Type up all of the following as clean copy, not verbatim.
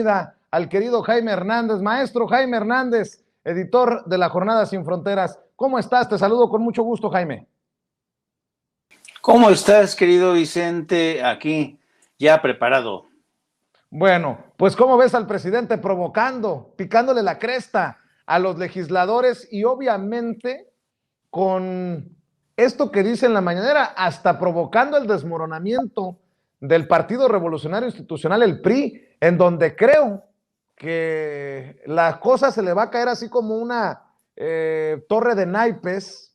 bienvenida al querido Jaime Hernández. Maestro Jaime Hernández, editor de La Jornada Sin Fronteras. ¿Cómo estás? Te saludo con mucho gusto, Jaime. ¿Cómo estás, querido Vicente? Aquí, ya preparado. Bueno, pues ¿cómo ves al presidente provocando, picándole la cresta a los legisladores y obviamente con esto que dice en la mañanera, hasta provocando el desmoronamiento del Partido Revolucionario Institucional, el PRI, en donde creo que la cosa se le va a caer así como una torre de naipes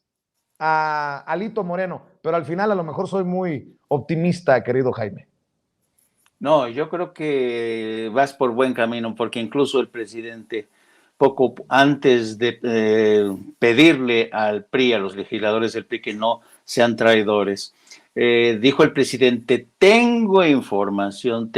a Alito Moreno, pero al final a lo mejor soy muy optimista, querido Jaime. No, yo creo que vas por buen camino, porque incluso el presidente, poco antes de pedirle al PRI, a los legisladores del PRI, que no sean traidores, dijo el presidente: tengo información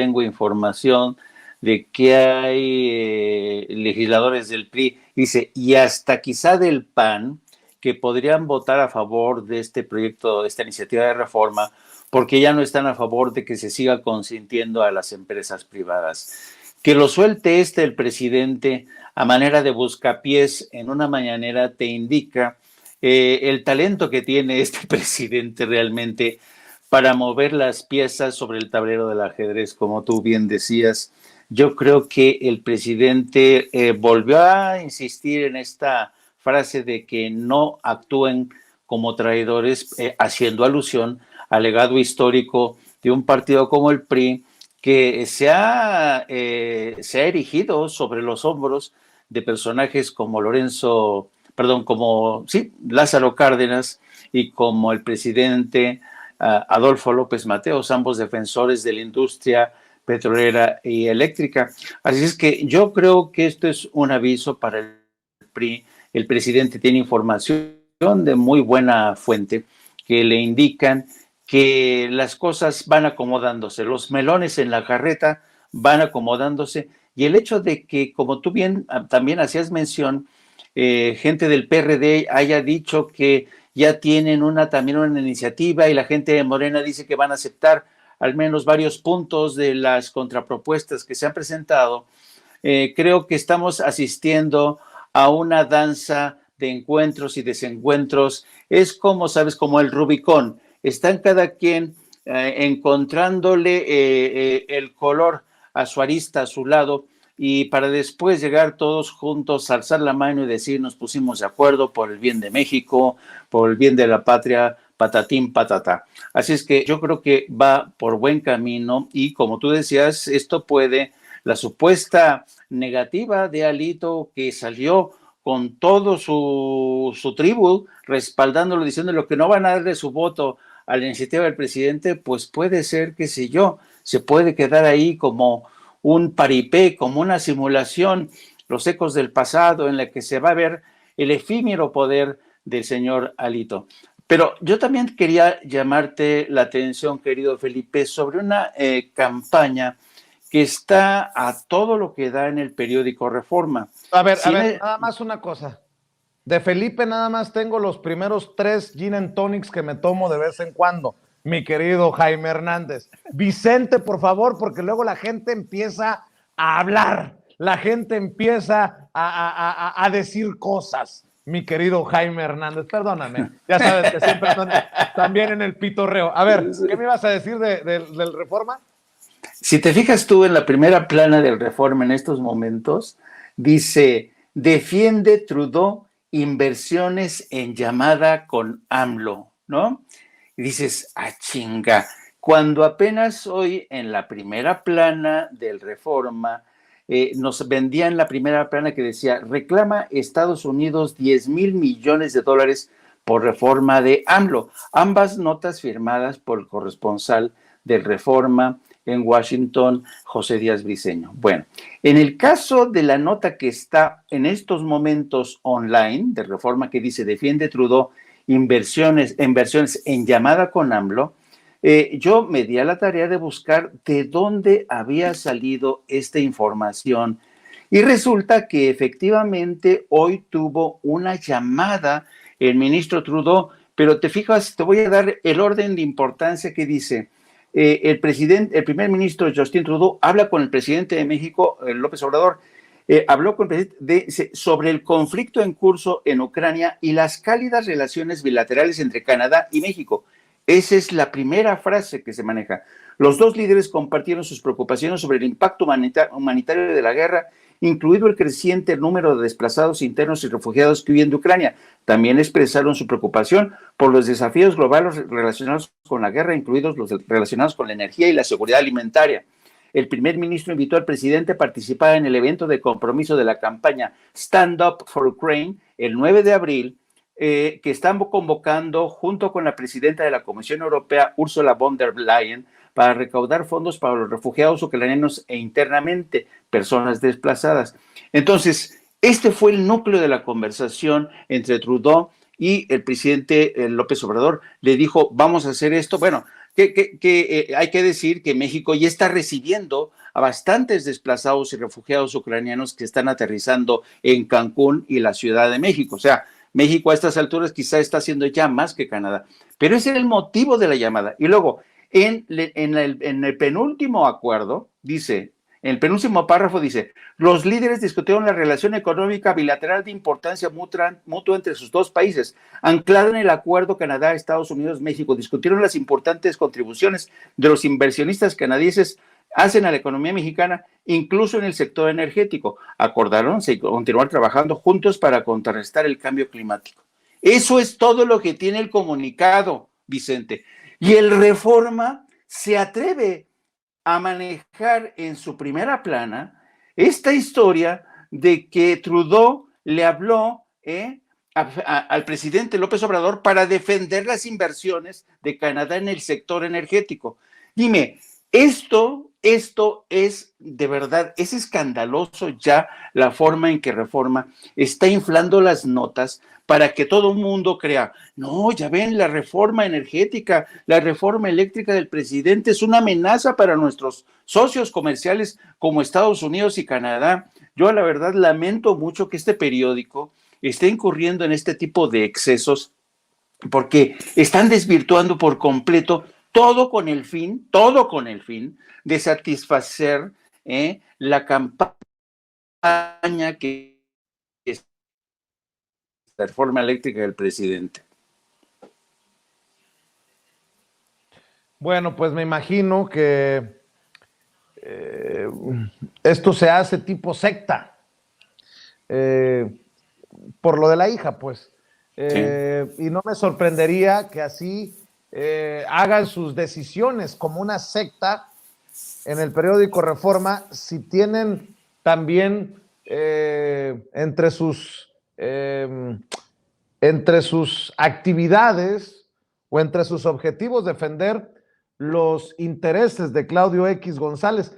de que hay legisladores del PRI, dice, y hasta quizá del PAN, que podrían votar a favor de este proyecto, de esta iniciativa de reforma, porque ya no están a favor de que se siga consintiendo a las empresas privadas. Que lo suelte el presidente a manera de buscapiés en una mañanera te indica el talento que tiene este presidente realmente para mover las piezas sobre el tablero del ajedrez, como tú bien decías. Yo creo que el presidente volvió a insistir en esta frase de que no actúen como traidores, haciendo alusión al legado histórico de un partido como el PRI, que se ha erigido sobre los hombros de personajes como Lázaro Cárdenas y como el presidente Adolfo López Mateos, ambos defensores de la industria petrolera y eléctrica. Así es que yo creo que esto es un aviso para el PRI. El presidente tiene información de muy buena fuente que le indican que las cosas van acomodándose, los melones en la carreta van acomodándose, y el hecho de que, como tú bien también hacías mención, gente del PRD haya dicho que ya tienen también una iniciativa, y la gente de Morena dice que van a aceptar al menos varios puntos de las contrapropuestas que se han presentado. Creo que estamos asistiendo a una danza de encuentros y desencuentros. Es como, sabes, como el Rubicón. Están cada quien encontrándole el color a su arista, a su lado, y para después llegar todos juntos, alzar la mano y decir: nos pusimos de acuerdo por el bien de México, por el bien de la patria, patatín, patatá. Así es que yo creo que va por buen camino, y como tú decías, esto puede, la supuesta negativa de Alito, que salió con todo su tribu respaldándolo, diciéndolo que no van a darle su voto a la iniciativa del presidente, pues puede ser, qué sé yo, se puede quedar ahí como un paripé, como una simulación, los ecos del pasado, en la que se va a ver el efímero poder del señor Alito. Pero yo también quería llamarte la atención, querido Felipe, sobre una campaña que está a todo lo que da en el periódico Reforma. A ver, nada más una cosa. De Felipe nada más tengo los primeros 3 gin and tonics que me tomo de vez en cuando, mi querido Jaime Hernández. Vicente, por favor, porque luego la gente empieza a hablar, la gente empieza a decir cosas, mi querido Jaime Hernández. Perdóname, ya sabes que siempre también en el pitorreo. A ver, ¿qué me ibas a decir del Reforma? Si te fijas tú en la primera plana del Reforma en estos momentos, dice: defiende Trudeau inversiones en llamada con AMLO, ¿no? Y dices: ah, chinga, cuando apenas hoy en la primera plana del Reforma nos vendían la primera plana que decía: reclama Estados Unidos 10,000 millones de dólares por reforma de AMLO. Ambas notas firmadas por el corresponsal del Reforma en Washington, José Díaz Briceño. Bueno, en el caso de la nota que está en estos momentos online de Reforma, que dice: defiende Trudeau inversiones en llamada con AMLO, yo me di a la tarea de buscar de dónde había salido esta información, y resulta que efectivamente hoy tuvo una llamada el ministro Trudeau, pero te fijas, te voy a dar el orden de importancia que dice: el primer ministro Justin Trudeau habla con el presidente de México, López Obrador, habló con el presidente sobre el conflicto en curso en Ucrania y las cálidas relaciones bilaterales entre Canadá y México. Esa es la primera frase que se maneja. Los dos líderes compartieron sus preocupaciones sobre el impacto humanitario de la guerra, incluido el creciente número de desplazados internos y refugiados que huyen de Ucrania. También expresaron su preocupación por los desafíos globales relacionados con la guerra, incluidos los relacionados con la energía y la seguridad alimentaria. El primer ministro invitó al presidente a participar en el evento de compromiso de la campaña Stand Up for Ukraine el 9 de abril, que están convocando junto con la presidenta de la Comisión Europea, Ursula von der Leyen, para recaudar fondos para los refugiados ucranianos e internamente personas desplazadas. Entonces, este fue el núcleo de la conversación entre Trudeau y el presidente López Obrador. Le dijo, vamos a hacer esto. Bueno, hay que decir que México ya está recibiendo a bastantes desplazados y refugiados ucranianos que están aterrizando en Cancún y la Ciudad de México. O sea, México a estas alturas quizá está haciendo ya más que Canadá. Pero ese era el motivo de la llamada. Y luego, en el penúltimo acuerdo, dice, en el penúltimo párrafo dice, los líderes discutieron la relación económica bilateral de importancia mutua entre sus dos países, anclada en el acuerdo Canadá, Estados Unidos, México. Discutieron las importantes contribuciones de los inversionistas canadienses hacen a la economía mexicana, incluso en el sector energético. Acordaron continuar trabajando juntos para contrarrestar el cambio climático. Eso es todo lo que tiene el comunicado, Vicente. Y el Reforma se atreve a manejar en su primera plana esta historia de que Trudeau le habló al presidente López Obrador para defender las inversiones de Canadá en el sector energético. Dime, esto es de verdad, es escandaloso ya la forma en que Reforma está inflando las notas para que todo el mundo crea, no, ya ven, la reforma energética, la reforma eléctrica del presidente es una amenaza para nuestros socios comerciales como Estados Unidos y Canadá. Yo la verdad lamento mucho que este periódico esté incurriendo en este tipo de excesos porque están desvirtuando por completo todo con el fin de satisfacer la campaña que es la reforma eléctrica del presidente. Bueno, pues me imagino que esto se hace tipo secta, por lo de la hija, pues. Sí. Y no me sorprendería que así hagan sus decisiones como una secta en el periódico Reforma, si tienen también entre sus actividades o entre sus objetivos defender los intereses de Claudio X González.